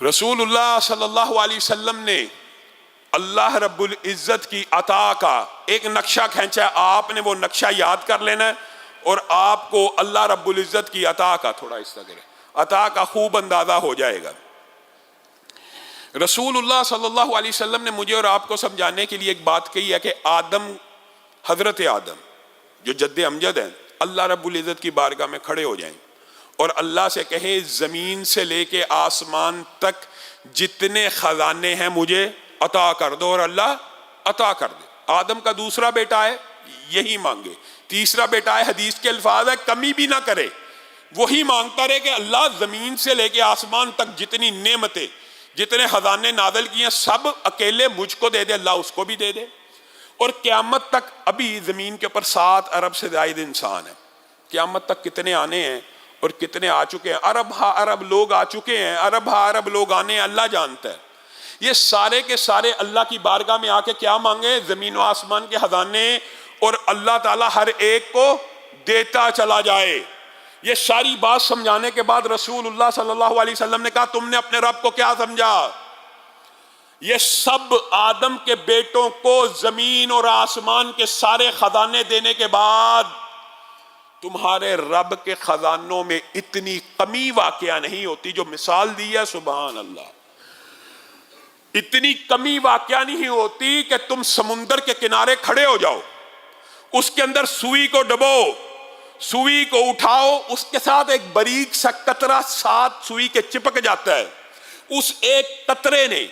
رسول اللہ صلی اللہ علیہ وسلم نے اللہ رب العزت کی عطا کا ایک نقشہ کھینچا ہے، آپ نے وہ نقشہ یاد کر لینا ہے اور آپ کو اللہ رب العزت کی عطا کا تھوڑا اس طرح عطا کا خوب اندازہ ہو جائے گا۔ رسول اللہ صلی اللہ علیہ وسلم نے مجھے اور آپ کو سمجھانے کے لیے ایک بات کہی ہے کہ آدم، حضرت آدم جو جد امجد ہیں، اللہ رب العزت کی بارگاہ میں کھڑے ہو جائیں اور اللہ سے کہیں زمین سے لے کے آسمان تک جتنے خزانے ہیں مجھے عطا کر دو، اور اللہ عطا کر دے۔ آدم کا دوسرا بیٹا ہے، یہی مانگے۔ تیسرا بیٹا ہے، حدیث کے الفاظ ہے، کمی بھی نہ کرے، وہی مانگتا رہے کہ اللہ زمین سے لے کے آسمان تک جتنی نعمتیں، جتنے خزانے نازل کیے ہیں سب اکیلے مجھ کو دے دے، اللہ اس کو بھی دے دے۔ اور قیامت تک ابھی زمین کے اوپر 7 ارب سے زائد انسان ہیں، قیامت تک کتنے آنے ہیں اور کتنے آ چکے ہیں، ارب ہا ارب لوگ آ چکے ہیں، ارب ہا ارب لوگ آنے ہیں، اللہ جانتا ہے۔ یہ سارے کے سارے اللہ کی بارگاہ میں آ کے کیا مانگے؟ زمین و آسمان کے خزانے، اور اللہ تعالیٰ ہر ایک کو دیتا چلا جائے۔ یہ ساری بات سمجھانے کے بعد رسول اللہ صلی اللہ علیہ وسلم نے کہا تم نے اپنے رب کو کیا سمجھا؟ یہ سب آدم کے بیٹوں کو زمین اور آسمان کے سارے خزانے دینے کے بعد تمہارے رب کے خزانوں میں اتنی کمی واقعہ نہیں ہوتی جو مثال دی ہے، سبحان اللہ۔ اتنی کمی واقعہ نہیں ہوتی کہ تم سمندر کے کنارے کھڑے ہو جاؤ، اس کے اندر سوئی کو ڈبو، سوئی کو اٹھاؤ، اس کے ساتھ ایک باریک سا قطرہ ساتھ سوئی کے چپک جاتا ہے، اس ایک قطرے نے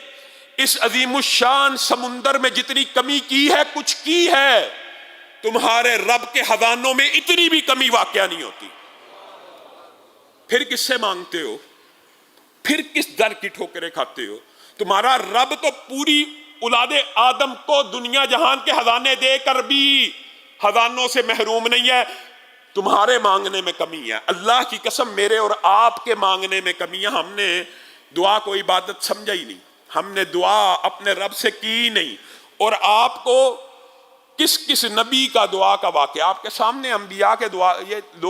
اس عظیم الشان سمندر میں جتنی کمی کی ہے، کچھ کی ہے، تمہارے رب کے خزانوں میں اتنی بھی کمی واقعہ نہیں ہوتی۔ پھر کس سے مانگتے ہو؟ پھر کس در کی ٹھوکریں کھاتے ہو؟ تمہارا رب تو پوری اولاد آدم کو دنیا جہان کے خزانے دے کر بھی خزانوں سے محروم نہیں ہے، تمہارے مانگنے میں کمی ہے۔ اللہ کی قسم میرے اور آپ کے مانگنے میں کمی ہے۔ ہم نے دعا کو عبادت سمجھا ہی نہیں، ہم نے دعا اپنے رب سے کی نہیں۔ اور آپ کو کس کس نبی کا دعا کا واقعہ آپ کے سامنے، انبیاء کے دعا، یہ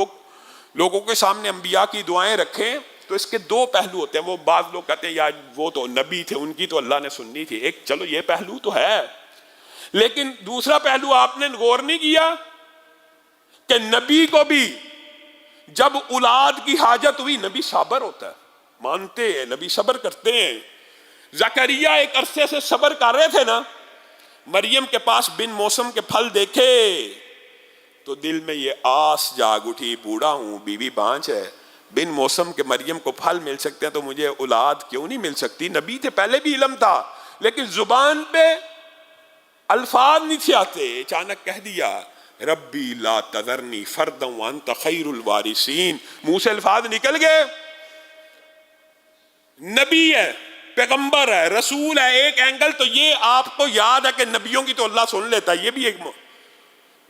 لوگوں کے سامنے انبیاء کی دعائیں رکھیں تو اس کے 2 پہلو ہوتے ہیں۔ وہ بعض لوگ کہتے ہیں یار وہ تو نبی تھے، ان کی تو اللہ نے سننی تھی، ایک چلو یہ پہلو تو ہے، لیکن دوسرا پہلو آپ نے غور نہیں کیا کہ نبی کو بھی جب اولاد کی حاجت ہوئی، نبی صابر ہوتا ہے، مانتے ہیں، نبی صبر کرتے ہیں۔ زکریا ایک عرصے سے صبر کر رہے تھے نا، مریم کے پاس بن موسم کے پھل دیکھے تو دل میں یہ آس جاگ اٹھی، بوڑھا ہوں، بیوی بانجھ ہے، بن موسم کے مریم کو پھل مل سکتے ہیں تو مجھے اولاد کیوں نہیں مل سکتی؟ نبی تھے، پہلے بھی علم تھا، لیکن زبان پہ الفاظ نہیں تھے آتے۔ اچانک کہہ دیا ربی لا تذرنی فردا وانت خیر الوارثین، منہ سے الفاظ نکل گئے۔ نبی ہے، پیغمبر ہے، رسول ہے، ایک اینگل تو یہ آپ کو یاد ہے کہ نبیوں کی تو اللہ سن لیتا ہے، یہ بھی ایک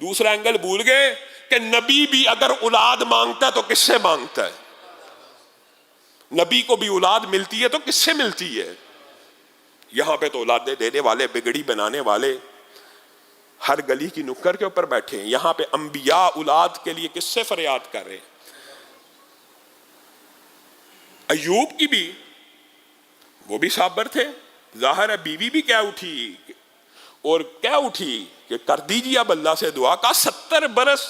دوسرا اینگل بھول گئے کہ نبی بھی اگر اولاد مانگتا ہے تو کس سے مانگتا ہے؟ نبی کو بھی اولاد ملتی ہے تو کس سے ملتی ہے؟ یہاں پہ تو اولادیں دینے والے، بگڑی بنانے والے ہر گلی کی نکر کے اوپر بیٹھے ہیں، یہاں پہ انبیاء اولاد کے لیے کس سے فریاد کر رہے ہیں؟ ایوب کی بھی، وہ بھی صابر تھے، ظاہر ہے بیوی بھی کیا اٹھی اور کیا اٹھی کہ کر دیجیے اب اللہ سے دعا کا۔ 70 برس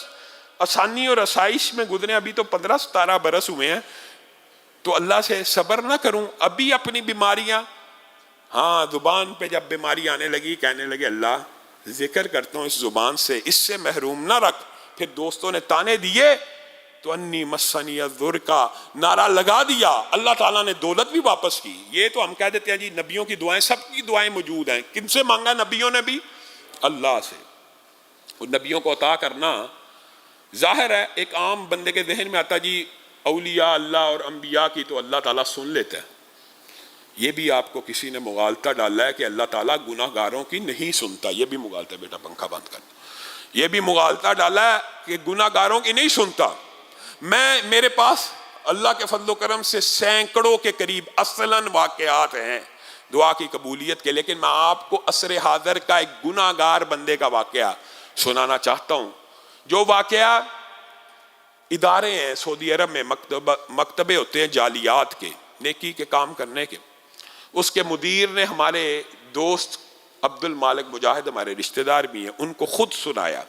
آسانی اور آسائش میں گزرے، ابھی تو 15-17 برس ہوئے ہیں، تو اللہ سے صبر نہ کروں؟ ابھی اپنی بیماریاں، ہاں زبان پہ جب بیماری آنے لگی کہنے لگے اللہ ذکر کرتا ہوں اس زبان سے، اس سے محروم نہ رکھ۔ پھر دوستوں نے تانے دیے تو انی مسنی الضر کا نعرہ لگا دیا، اللہ تعالیٰ نے دولت بھی واپس کی۔ یہ تو ہم کہہ دیتے ہیں جی نبیوں کی دعائیں، سب کی دعائیں موجود ہیں، کن سے مانگا نبیوں نے بھی؟ اللہ سے۔ اور نبیوں کو عطا کرنا ظاہر ہے ایک عام بندے کے ذہن میں آتا جی اولیاء اللہ اور انبیاء کی تو اللہ تعالیٰ سن لیتا ہے۔ یہ بھی آپ کو کسی نے مغالطہ ڈالا ہے کہ اللہ تعالیٰ گناہ گاروں کی نہیں سنتا، یہ بھی مغالطہ ہے، بیٹا پنکھا بند کر، یہ بھی مغالطہ ڈالا ہے کہ گناہ گاروں کی نہیں سنتا۔ میرے پاس اللہ کے فضل و کرم سے سینکڑوں کے قریب اصلاً واقعات ہیں دعا کی قبولیت کے، لیکن میں آپ کو عصر حاضر کا ایک گناہ گار بندے کا واقعہ سنانا چاہتا ہوں، جو واقعہ ادارے ہیں سعودی عرب میں، مکتبے ہوتے ہیں جالیات کے، نیکی کے کام کرنے کے، اس کے مدیر نے ہمارے دوست عبد المالک مجاہد، ہمارے رشتہ دار بھی ہیں، ان کو خود سنایا.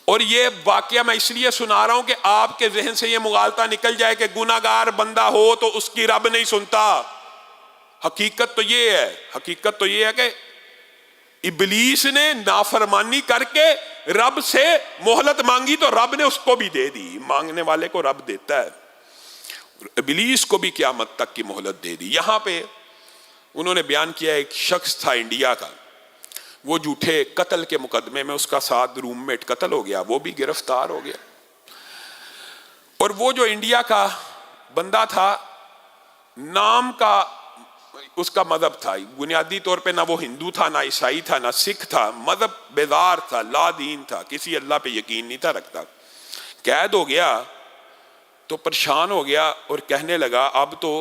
اور یہ واقعہ میں اس لیے سنا رہا ہوں کہ آپ کے ذہن سے یہ مغالطہ نکل جائے کہ گناہگار بندہ ہو تو اس کی رب نہیں سنتا. حقیقت تو یہ ہے کہ ابلیس نے نافرمانی کر کے رب سے مہلت مانگی تو رب نے اس کو بھی دے دی. مانگنے والے کو رب دیتا ہے، ابلیس کو بھی قیامت تک کی مہلت دے دی. یہاں پہ انہوں نے بیان کیا ایک شخص تھا انڈیا کا، وہ جھوٹے قتل کے مقدمے میں اس کا ساتھ روم میٹ قتل ہو گیا، وہ بھی گرفتار ہو گیا. اور وہ جو انڈیا کا بندہ تھا، نام کا اس کا مذہب تھا، بنیادی طور پہ نہ وہ ہندو تھا، نہ عیسائی تھا، نہ سکھ تھا، مذہب بیدار تھا، لا دین تھا، کسی اللہ پہ یقین نہیں تھا رکھتا. قید ہو گیا تو پریشان ہو گیا اور کہنے لگا اب تو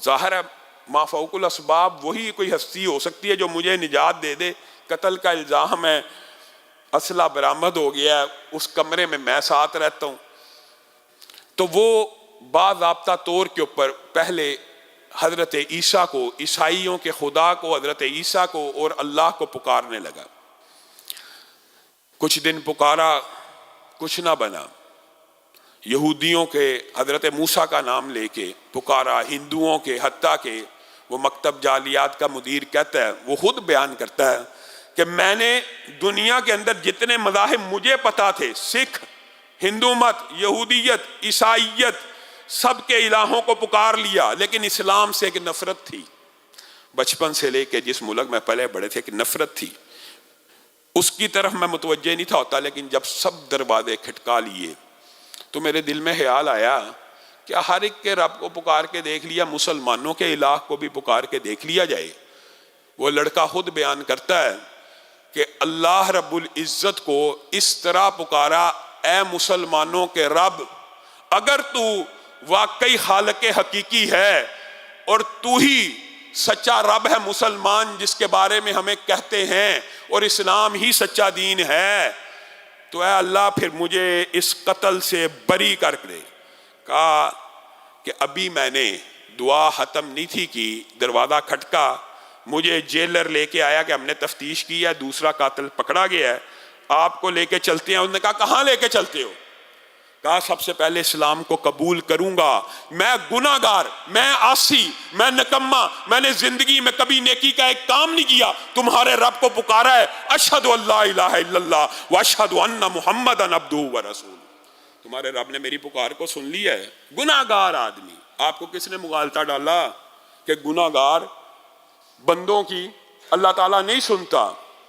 ظاہر ہے ما فوق الاسباب وہی کوئی ہستی ہو سکتی ہے جو مجھے نجات دے دے. قتل کا الزام ہے، اسلحہ برآمد ہو گیا ہے، اس کمرے میں میں ساتھ رہتا ہوں. تو وہ باضابطہ طور کے اوپر پہلے حضرت عیسیٰ کو، عیسائیوں کے خدا کو، حضرت عیسیٰ کو اور اللہ کو پکارنے لگا. کچھ دن پکارا، کچھ نہ بنا. یہودیوں کے حضرت موسیٰ کا نام لے کے پکارا، ہندوؤں کے، حتیٰ کہ وہ مکتب جالیات کا مدیر کہتا ہے، وہ خود بیان کرتا ہے کہ میں نے دنیا کے اندر جتنے مذاہب مجھے پتا تھے، سکھ، ہندو مت، یہودیت، عیسائیت، سب کے الہوں کو پکار لیا، لیکن اسلام سے ایک نفرت تھی. بچپن سے لے کے جس ملک میں پلے بڑے تھے ایک نفرت تھی، اس کی طرف میں متوجہ نہیں تھا ہوتا. لیکن جب سب دروازے کھٹکا لیے تو میرے دل میں خیال آیا کیا ہر ایک کے رب کو پکار کے دیکھ لیا، مسلمانوں کے الہ کو بھی پکار کے دیکھ لیا جائے. وہ لڑکا خود بیان کرتا ہے کہ اللہ رب العزت کو اس طرح پکارا، اے مسلمانوں کے رب، اگر تو واقعی خالق حقیقی ہے اور تو ہی سچا رب ہے مسلمان جس کے بارے میں ہمیں کہتے ہیں، اور اسلام ہی سچا دین ہے، تو اے اللہ پھر مجھے اس قتل سے بری کر دے. کہا کہ ابھی میں نے دعا ختم نہیں تھی کی، دروازہ کھٹکا، مجھے جیلر لے کے آیا کہ ہم نے تفتیش کی ہے، دوسرا قاتل پکڑا گیا ہے، آپ کو لے کے چلتے ہیں. انہوں نے کہا کہاں لے کے چلتے ہو؟ کہا سب سے پہلے اسلام کو قبول کروں گا، میں گناہگار، میں عاصی، میں نکما، میں نے زندگی میں کبھی نیکی کا ایک کام نہیں کیا، تمہارے رب کو پکارا ہے، اشہد ان لا الہ الا اللہ واشہد ان محمدا عبدہ ورسولہ. تمہارے رب نے میری پکار کو سن لیا ہے. گناہگار آدمی، آپ کو کس نے مغالطہ ڈالا کہ گناہگار بندوں کی اللہ تعالیٰ نہیں سنتا؟